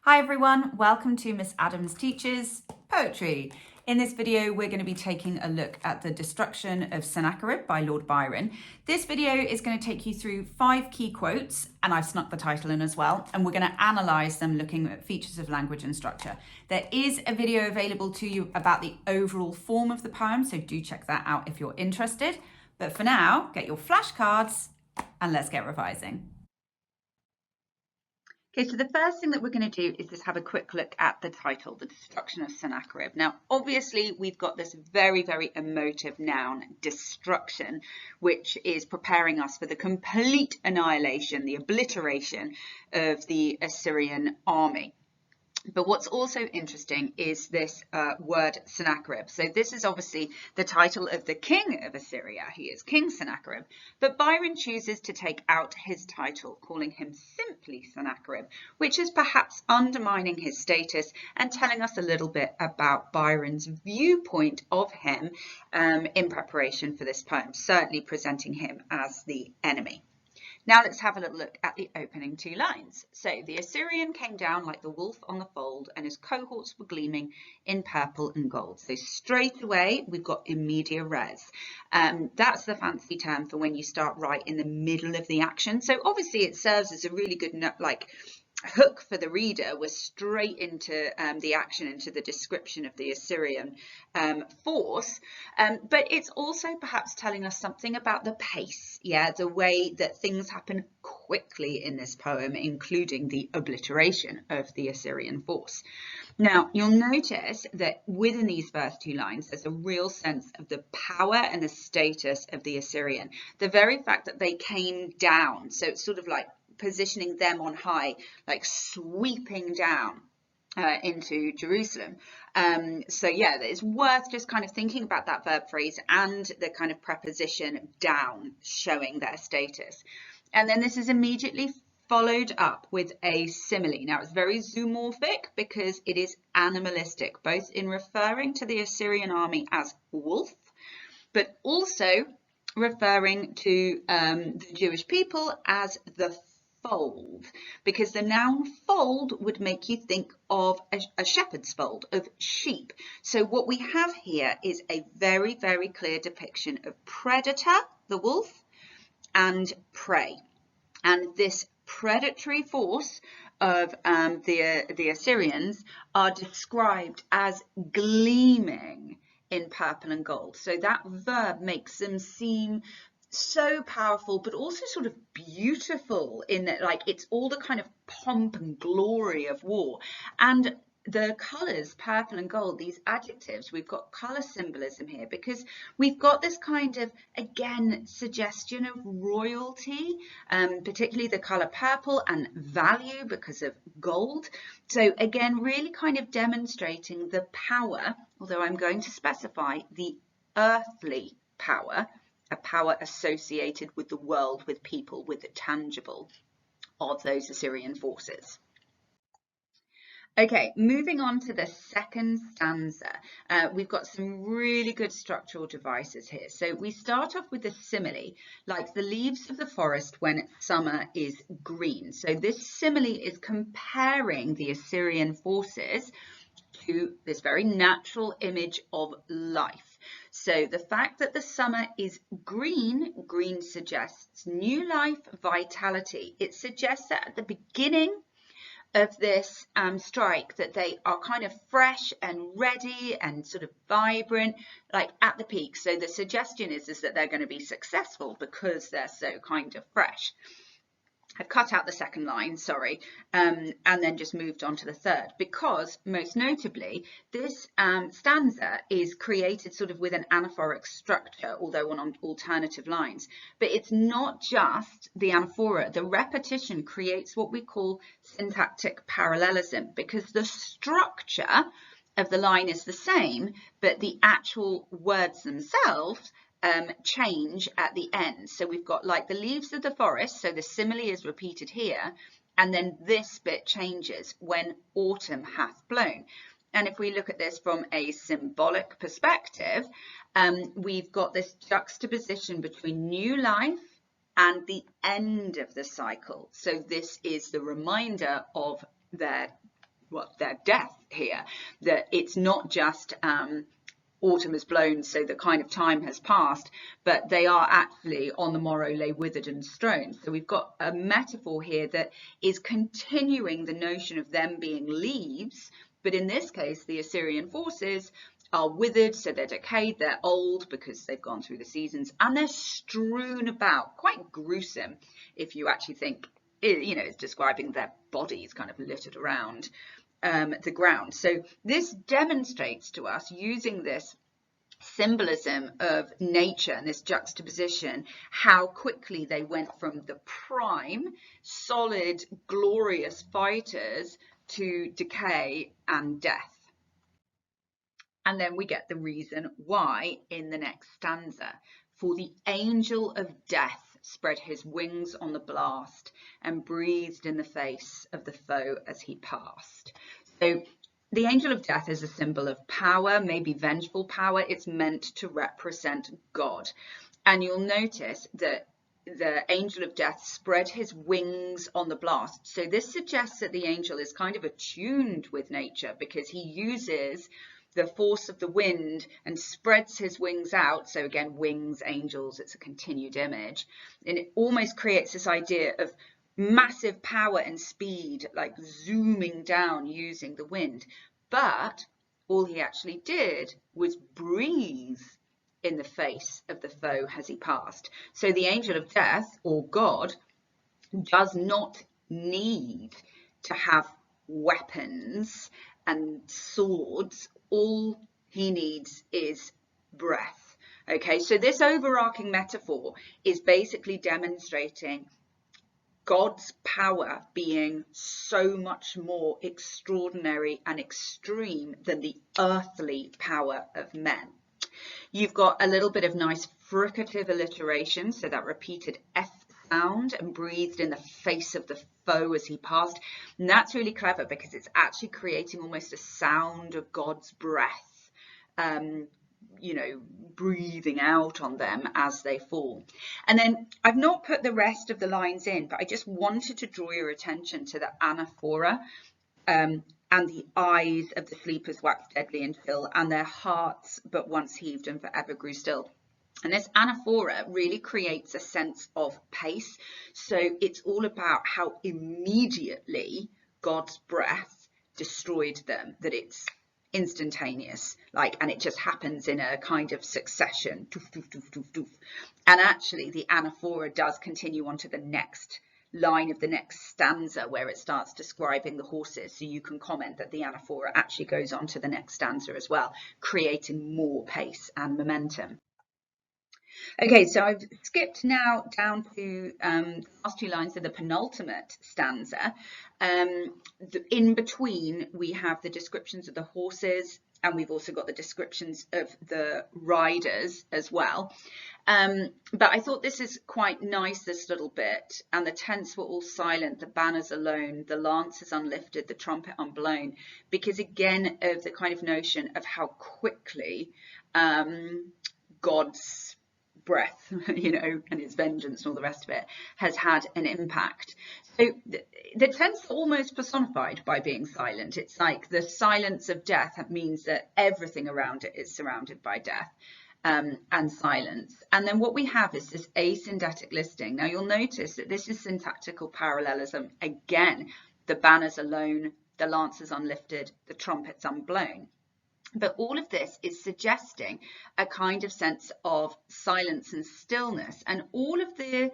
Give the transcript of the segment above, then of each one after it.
Hi everyone, welcome to Miss Adams Teaches Poetry. In this video, we're going to be taking a look at the destruction of Sennacherib by Lord Byron. This video is going to take you through 5 key quotes, and I've snuck the title in as well, and we're going to analyse them looking at features of language and structure. There is a video available to you about the overall form of the poem, so do check that out if you're interested. But for now, get your flashcards and let's get revising. Okay, so the first thing that we're going to do is just have a quick look at the title, The Destruction of Sennacherib. Now, obviously, we've got this very, very emotive noun, destruction, which is preparing us for the complete annihilation, the obliteration of the Assyrian army. But what's also interesting is this word Sennacherib. So this is obviously the title of the king of Assyria. He is King Sennacherib. But Byron chooses to take out his title, calling him simply Sennacherib, which is perhaps undermining his status and telling us a little bit about Byron's viewpoint of him in preparation for this poem, certainly presenting him as the enemy. Now let's have a little look at the opening 2 lines. So the Assyrian came down like the wolf on the fold, and his cohorts were gleaming in purple and gold. So straight away we've got immediate res. That's the fancy term for when you start right in the middle of the action. So obviously it serves as a really good hook for the reader. We're straight into the action, into the description of the Assyrian force, but it's also perhaps telling us something about the pace, the way that things happen quickly in this poem, including the obliteration of the Assyrian force. Now, you'll notice that within these first 2 lines, there's a real sense of the power and the status of the Assyrian. The very fact that they came down, so it's sort of like positioning them on high, like sweeping down into Jerusalem. It's worth just kind of thinking about that verb phrase and the kind of preposition down, showing their status. And then this is immediately followed up with a simile. Now it's very zoomorphic because it is animalistic, both in referring to the Assyrian army as wolf, but also referring to the Jewish people as the fold, because the noun fold would make you think of a shepherd's fold, of sheep. So what we have here is a very, very clear depiction of predator, the wolf, and prey. And this predatory force of the Assyrians are described as gleaming in purple and gold. So that verb makes them seem so powerful, but also sort of beautiful in that, like, it's all the kind of pomp and glory of war. And the colours, purple and gold, these adjectives, we've got colour symbolism here because we've got this kind of, again, suggestion of royalty, particularly the colour purple, and value because of gold. So again, really kind of demonstrating the power, although I'm going to specify the earthly power, a power associated with the world, with people, with the tangible of those Assyrian forces. Okay, moving on to the second stanza, we've got some really good structural devices here. So we start off with a simile, like the leaves of the forest when summer is green. So this simile is comparing the Assyrian forces to this very natural image of life. So the fact that the summer is green, green suggests new life, vitality. It suggests that at the beginning of this strike that they are kind of fresh and ready and sort of vibrant, like at the peak. So the suggestion is that they're going to be successful because they're so kind of fresh. I've cut out the second line, sorry, and then just moved on to the third, because most notably this stanza is created sort of with an anaphoric structure, although on alternative lines. But it's not just the anaphora. The repetition creates what we call syntactic parallelism, because the structure of the line is the same, but the actual words themselves change at the end. So we've got like the leaves of the forest, so the simile is repeated here, and then this bit changes when autumn hath blown. And if we look at this from a symbolic perspective, we've got this juxtaposition between new life and the end of the cycle. So this is the reminder of their their death here, that it's not just autumn has blown, so the kind of time has passed, but they are actually on the morrow lay withered and strown. So we've got a metaphor here that is continuing the notion of them being leaves, but in this case the Assyrian forces are withered, so they're decayed, they're old because they've gone through the seasons, and they're strewn about, quite gruesome if you actually think, you know, it's describing their bodies kind of littered around the ground. So this demonstrates to us, using this symbolism of nature and this juxtaposition, how quickly they went from the prime, solid, glorious fighters to decay and death. And then we get the reason why in the next stanza. For the angel of death spread his wings on the blast and breathed in the face of the foe as he passed. So the angel of death is a symbol of power, maybe vengeful power. It's meant to represent God. And you'll notice that the angel of death spread his wings on the blast. So this suggests that the angel is kind of attuned with nature, because he uses the force of the wind and spreads his wings out. So again, wings, angels, it's a continued image. And it almost creates this idea of massive power and speed, like zooming down using the wind. But all he actually did was breathe in the face of the foe as he passed. So the angel of death, or God, does not need to have weapons and swords. All he needs is breath. Okay, so this overarching metaphor is basically demonstrating God's power being so much more extraordinary and extreme than the earthly power of men. You've got a little bit of nice fricative alliteration, so that repeated F sound, and breathed in the face of the foe as he passed. And that's really clever, because it's actually creating almost a sound of God's breath, you know, breathing out on them as they fall. And then I've not put the rest of the lines in, but I just wanted to draw your attention to the anaphora, and the eyes of the sleepers waxed deadly and chill, and their hearts but once heaved and forever grew still. And this anaphora really creates a sense of pace. So it's all about how immediately God's breath destroyed them, that it's instantaneous, like, and it just happens in a kind of succession. Doof, doof, doof, doof, doof. And actually the anaphora does continue on to the next line of the next stanza, where it starts describing the horses. So you can comment that the anaphora actually goes on to the next stanza as well, creating more pace and momentum. Okay, so I've skipped now down to the last two lines of the penultimate stanza. In between, we have the descriptions of the horses, and we've also got the descriptions of the riders as well. But I thought this is quite nice, this little bit. And the tents were all silent, the banners alone, the lances unlifted, the trumpet unblown, because again of the kind of notion of how quickly God's breath, you know, and his vengeance and all the rest of it has had an impact. So the tents are almost personified by being silent. It's like the silence of death means that everything around it is surrounded by death and silence. And then what we have is this asyndetic listing. Now you'll notice that this is syntactical parallelism. Again, the banners alone, the lances unlifted, the trumpets unblown. But all of this is suggesting a kind of sense of silence and stillness. And all of the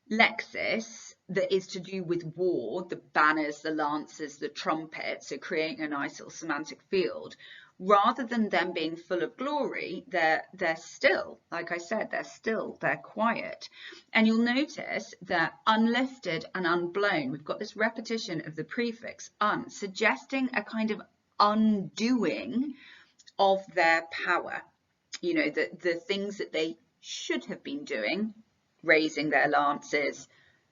lexis that is to do with war, the banners, the lances, the trumpets, so creating a nice little semantic field, rather than them being full of glory, they're still, like I said, they're still, they're quiet. And you'll notice that unlifted and unblown, we've got this repetition of the prefix un, suggesting a kind of undoing of their power, you know, the things that they should have been doing, raising their lances,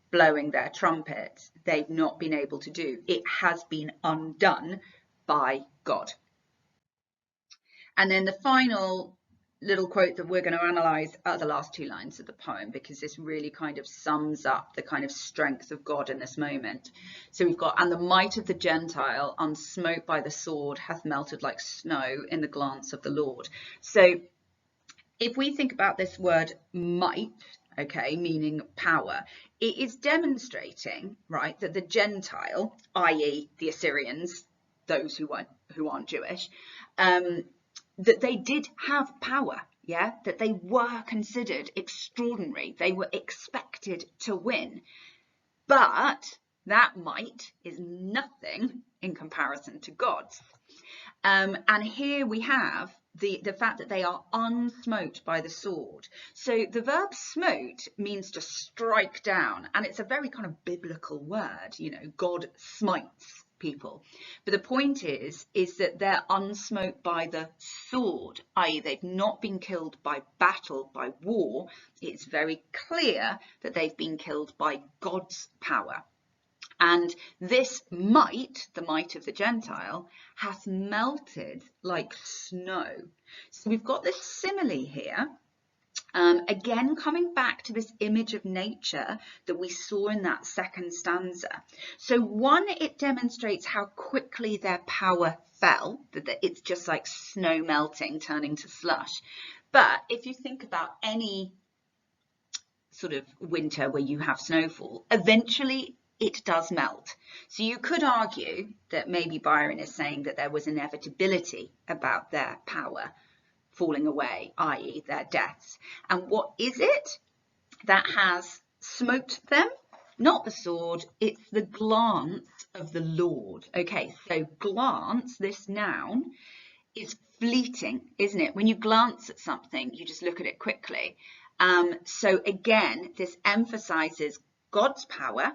blowing their trumpets, they've not been able to do. It has been undone by God. And then the final little quote that we're going to analyze are the last two lines of the poem, because this really kind of sums up the kind of strength of God in this moment. So we've got, and the might of the Gentile, unsmote by the sword, hath melted like snow in the glance of the Lord. So if we think about this word might, okay, meaning power, it is demonstrating, right, that the Gentile, i.e. the Assyrians, those who aren't Jewish, that they did have power, yeah, that they were considered extraordinary, they were expected to win, but that might is nothing in comparison to God's. And here we have the fact that they are unsmote by the sword. So the verb smote means to strike down, and it's a very kind of biblical word, you know, God smites people. But the point is that they're unsmote by the sword, i.e. they've not been killed by battle, by war. It's very clear that they've been killed by God's power. And this might, the might of the Gentile, hath melted like snow. So we've got this simile here. Again, coming back to this image of nature that we saw in that second stanza. So one, it demonstrates how quickly their power fell, that it's just like snow melting, turning to slush. But if you think about any sort of winter where you have snowfall, eventually it does melt. So you could argue that maybe Byron is saying that there was inevitability about their power falling away, i.e. their deaths. And what is it that has smote them? Not the sword, it's the glance of the Lord. Okay, so glance, this noun, is fleeting, isn't it? When you glance at something, you just look at it quickly. So again, this emphasizes God's power,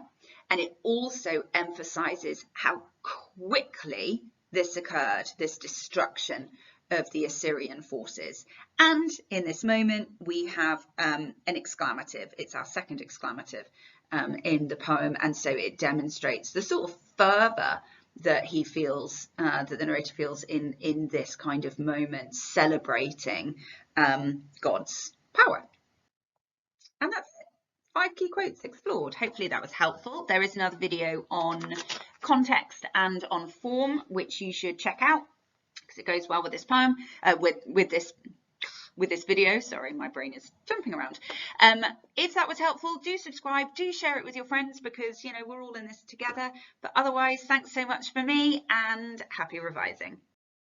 and it also emphasizes how quickly this occurred, this destruction of the Assyrian forces. And in this moment, we have an exclamative. It's our second exclamative in the poem, and so it demonstrates the sort of fervour that he feels, that the narrator feels in this kind of moment, celebrating God's power. And that's it. 5 key quotes explored. Hopefully that was helpful. There is another video on context and on form, which you should check out, because it goes well with this poem, with this video. Sorry, my brain is jumping around. If that was helpful, do subscribe, do share it with your friends, because, you know, we're all in this together. But otherwise, thanks so much for me, and happy revising.